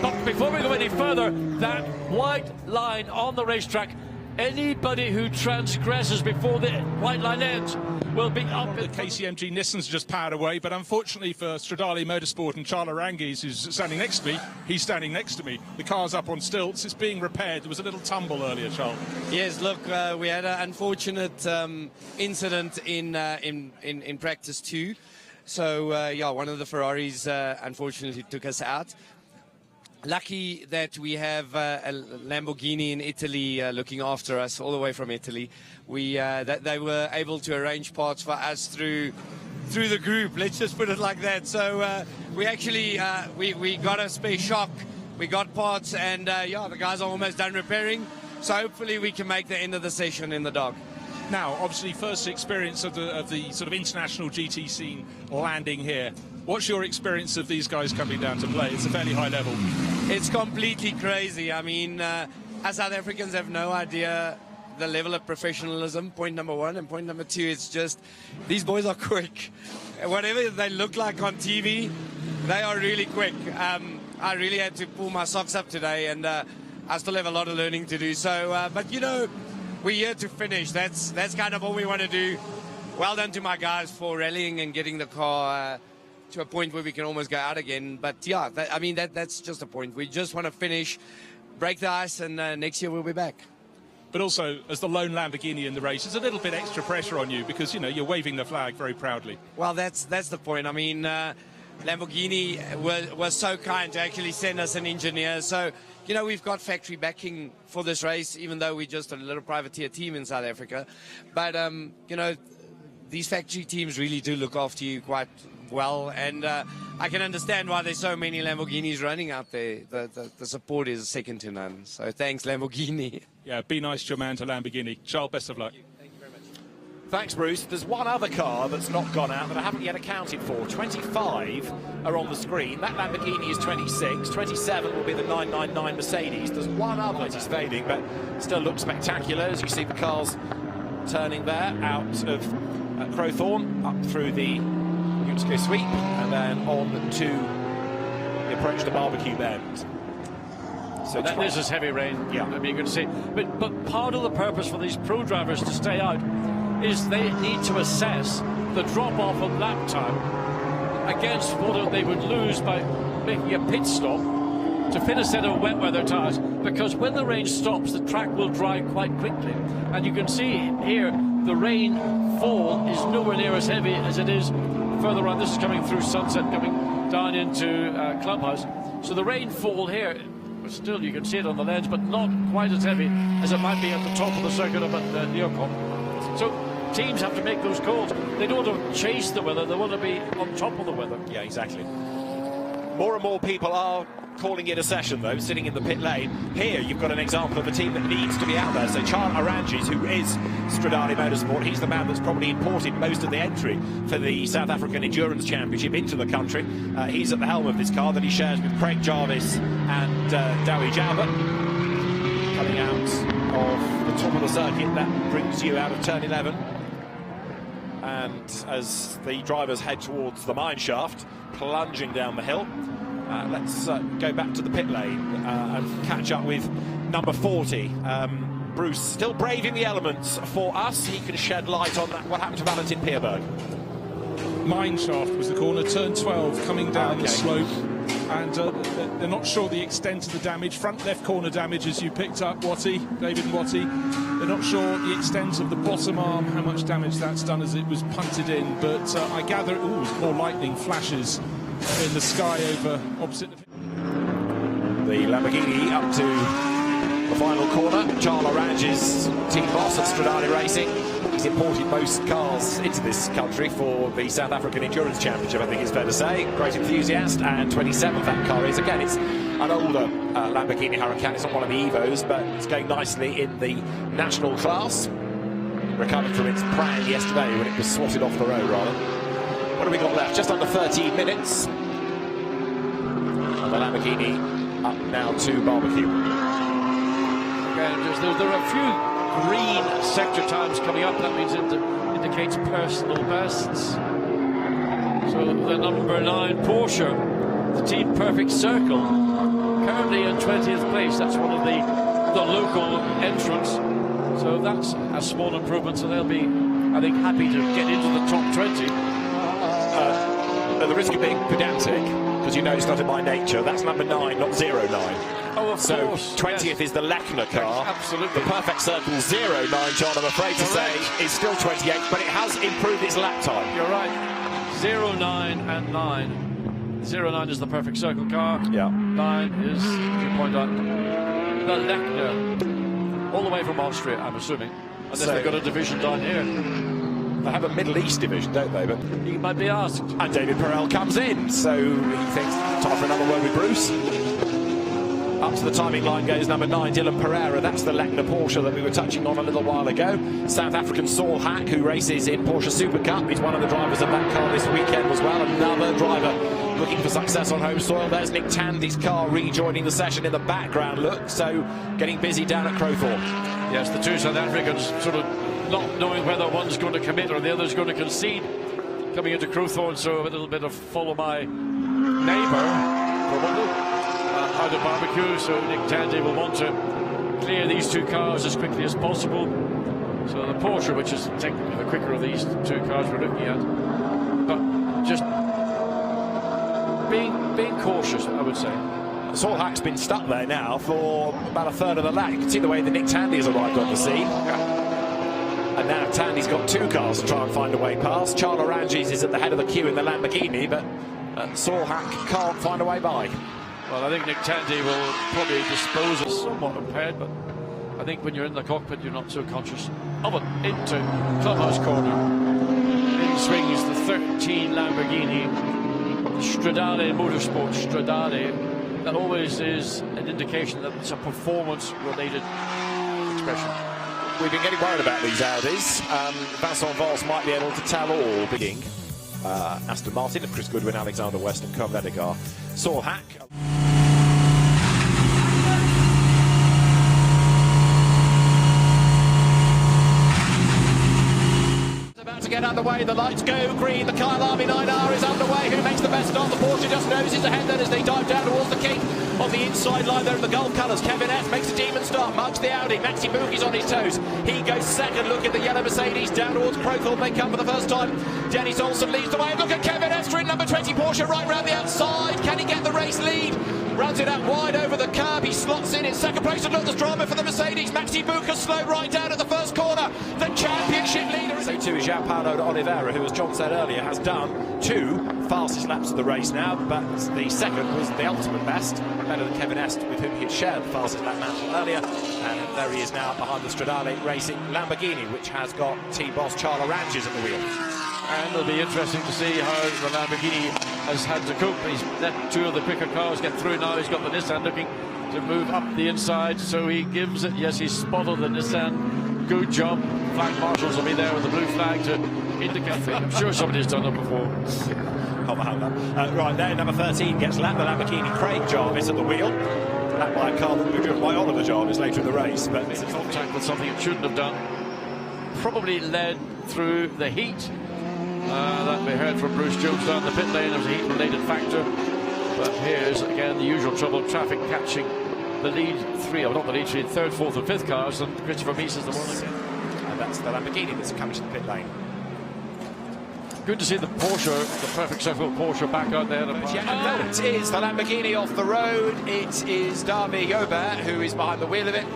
But before we go any further, that white line on the racetrack, anybody who transgresses before the white line ends will be up. The KCMG Nissan's just powered away, but unfortunately for Stradale Motorsport and Challange, who's standing next to me, he's standing next to me. The car's up on stilts, it's being repaired. There was a little tumble earlier, Charles. Yes, look, we had an unfortunate incident in practice too. So, yeah, one of the Ferraris unfortunately took us out. Lucky that we have a Lamborghini in Italy looking after us all the way from Italy. That they were able to arrange parts for us through the group. Let's just put it like that. So we actually we got a spare shock, we got parts, and yeah, the guys are almost done repairing. So hopefully we can make the end of the session in the dog. Now, obviously, first experience of the sort of international GT scene landing here. What's your experience of these guys coming down to play? It's a fairly high level. It's completely crazy. I mean, us South Africans have no idea the level of professionalism, point number one. And point number two, it's just, these boys are quick. Whatever they look like on TV, they are really quick. I really had to pull my socks up today, and I still have a lot of learning to do. So, but you know, we're here to finish. That's kind of all we want to do. Well done to my guys for rallying and getting the car to a point where we can almost go out again. But yeah, I mean, that's just a point. We just want to finish, break the ice, and next year we'll be back. But also, as the lone Lamborghini in the race, there's a little bit extra pressure on you because, you know, you're waving the flag very proudly. Well, that's the point. I mean, Lamborghini was so kind to actually send us an engineer. So, you know, we've got factory backing for this race, even though we're just a little privateer team in South Africa. But, you know, these factory teams really do look after you quite well, and I can understand why there's so many Lamborghinis running out there. The support is second to none. So thanks, Lamborghini. Yeah, be nice to your man, to Lamborghini. Charles, best of luck. Thank you very much. Thanks, Bruce. There's one other car that's not gone out that I haven't yet accounted for. 25 are on the screen. That Lamborghini is 26. 27 will be the 999 Mercedes. There's one other that is fading, but still looks spectacular. As you see the cars turning there out of Crowthorne, up through the Utsco sweep, and then on to the approach to Barbecue Bend. So this is heavy rain. Yeah, I mean, you can see. But part of the purpose for these pro drivers to stay out is they need to assess the drop-off of lap time against what they would lose by making a pit stop to fit a set of wet weather tyres, because when the rain stops, the track will dry quite quickly. And you can see here the rainfall is nowhere near as heavy as it is further on. This is coming through Sunset, coming down into Clubhouse. So the rainfall here, still you can see it on the lens, but not quite as heavy as it might be at the top of the circuit up at Neocon. So teams have to make those calls. They don't want to chase the weather, they want to be on top of the weather. Yeah, exactly. More and more people are calling it a session, though, sitting in the pit lane. Here you've got an example of a team that needs to be out there. So Challange, who is Stradale Motorsport, he's the man that's probably imported most of the entry for the South African Endurance Championship into the country. He's at the helm of this car that he shares with Craig Jarvis and Dowie Jalbert. Coming out of the top of the circuit, that brings you out of turn 11. And as the drivers head towards the mine shaft, plunging down the hill, let's go back to the pit lane and catch up with number 40. Bruce, still braving the elements for us. He can shed light on that. What happened to Valentin Pierberg? Mine shaft was the corner, turn 12, coming down the slope. And they're not sure the extent of the damage. Front left corner damage, as you picked up, David and Watty. They're not sure the extent of the bottom arm, how much damage that's done as it was punted in. But I gather, more lightning flashes in the sky over opposite the Lamborghini up to the final corner. Challange's team boss at Stradale Racing. He's imported most cars into this country for the South African Endurance Championship, I think it's fair to say. Great enthusiast, and 27th that car is. Again, it's an older Lamborghini Huracan. It's not one of the Evos, but it's going nicely in the national class. Recovered from its pram yesterday when it was swatted off the road, rather. What have we got left? Just under 13 minutes. And the Lamborghini up now to Barbecue. There are a few green sector times coming up. That means it indicates personal bests. So the number 9 Porsche, the Team Perfect Circle, currently in 20th place. That's one of the local entrants. So that's a small improvement. So they'll be, I think, happy to get into the top 20. At the risk of being pedantic, because you know it's not in my nature, that's number 9, not 09. Oh, of course. 20th yes. is the Lechner car. Absolutely. The perfect circle 09, John, I'm afraid to say, is still 28, but it has improved its lap time. You're right. 09 and 9. 09 is the perfect circle car. Yeah. 9 is, as you point out, the Lechner. All the way from Austria, I'm assuming. Unless they've got a division down here. They have a Middle East division, don't they? But He might be asked. and David Perel comes in, so he thinks time for another word with Bruce. Up to the timing line goes number 9, Dylan Pereira. That's the Lechner Porsche that we were touching on a little while ago. South African Saul Hack, who races in Porsche Super Cup. He's one of the drivers of that car this weekend as well. Another driver looking for success on home soil. There's Nick Tandy's car rejoining the session in the background, look. So getting busy down at Crowthorne. Yes, the two South Africans sort of not knowing whether one's going to commit or the other's going to concede. Coming into Crowthorne, so a little bit of follow my neighbour, probably. Out of barbecue, so Nick Tandy will want to clear these two cars as quickly as possible. So the Porsche, which is technically the quicker of these two cars we're looking at, but just being cautious, I would say. Saul Hack's been stuck there now for about a third of the lap. You can see the way that Nick Tandy has arrived on the scene. And now Tandy's got two cars to try and find a way past. Challange is at the head of the queue in the Lamborghini, but Saul Hack can't find a way by. Well, I think Nick Tandy will probably dispose of somewhat impaired, but I think when you're in the cockpit, you're not so conscious of it. Into clubhouse corner. In swings the 13 Lamborghini, Stradale Motorsport Stradale. That always is an indication that it's a performance-related expression. We've been getting worried about these Audis. Vincent Valls might be able to tell all. Beginning Aston Martin of Chris Goodwin, Alexander West and Cobb Ledegar. Saul Hack. To get underway, the lights go green, the Kyalami 9R is underway. Who makes the best start? The Porsche just noses ahead then as they dive down towards the kink on the inside line there in the Gulf colours. Kevin S makes a demon start, mugs the Audi. Maxi Bookie's on his toes. He goes second. Look at the yellow Mercedes down towards Crowthorne. They come for the first time. Dennis Olsen leads the way. Look at Kevin S in number 20 Porsche right round the outside. Can he get the race lead? Runs it out wide over the curb. He slots in second place. And look, there's drama for the Mercedes. Maxi Booker slowed right down at the first corner. The championship leader. So too is João Paulo de Oliveira, who, as John said earlier, has done 2 fastest laps of the race now. But the second was the ultimate best, better than Kevin Est, with whom he had shared the fastest lap mantle earlier. And there he is now behind the Stradale Racing Lamborghini, which has got T-Boss Challange at the wheel. And it'll be interesting to see how the Lamborghini has had to cope. He's let 2 of the quicker cars get through now. He's got the Nissan looking to move up the inside, so he gives it. Yes, he's spotted the Nissan. Good job. Flag marshals will be there with the blue flag to indicate. I'm sure somebody's done it before. Right there, number 13 gets lapped. The Lamborghini, Craig Jarvis at the wheel. Lapped by a car that will be driven by Oliver Jarvis later in the race. But it's contact with something it shouldn't have done. Probably led through the heat. That we heard from Bruce Jones down the pit lane. There was a heat-related factor. But here's, again, the usual trouble. Traffic catching the lead 3, or not the lead 3, 3rd, 4th and 5th cars. And Christopher Mies is the one again. And that's the Lamborghini that's coming to the pit lane. Good to see the Porsche, the perfect circle Porsche, back out there. Yeah, and that is the Lamborghini off the road. It is David Joubert who is behind the wheel of it.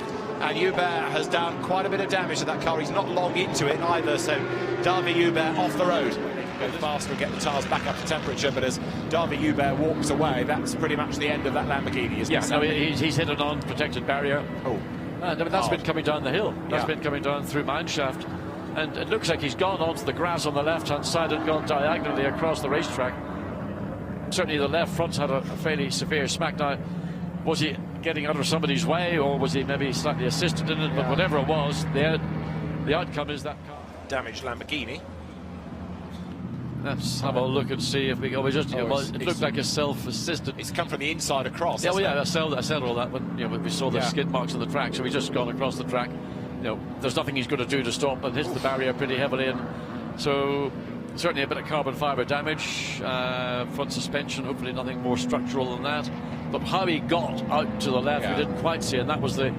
And Joubert has done quite a bit of damage to that car. He's not long into it either, so David Joubert off the road. Go faster and get the tyres back up to temperature, but as David Joubert walks away, that's pretty much the end of that Lamborghini, isn't it? Yeah, no, he's hit a non-protected barrier. Oh. And that's been coming down the hill. That's been coming down through Mineshaft. And it looks like he's gone onto the grass on the left-hand side and gone diagonally across the racetrack. Certainly the left front's had a fairly severe smack. Now, was he getting out of somebody's way, or was he maybe slightly assisted in it? But whatever it was, the outcome is that car. Damaged Lamborghini. Let's have a look and see if we go. It looked like a self-assisted. It's come from the inside across. Yeah, well, yeah, I said all that when we saw the skid marks on the track. So we just gone across the track. There's nothing he's going to do to stop, but hits the barrier pretty heavily, and so certainly a bit of carbon fibre damage. Front suspension, hopefully nothing more structural than that. But how he got out to the left, we didn't quite see, and that was the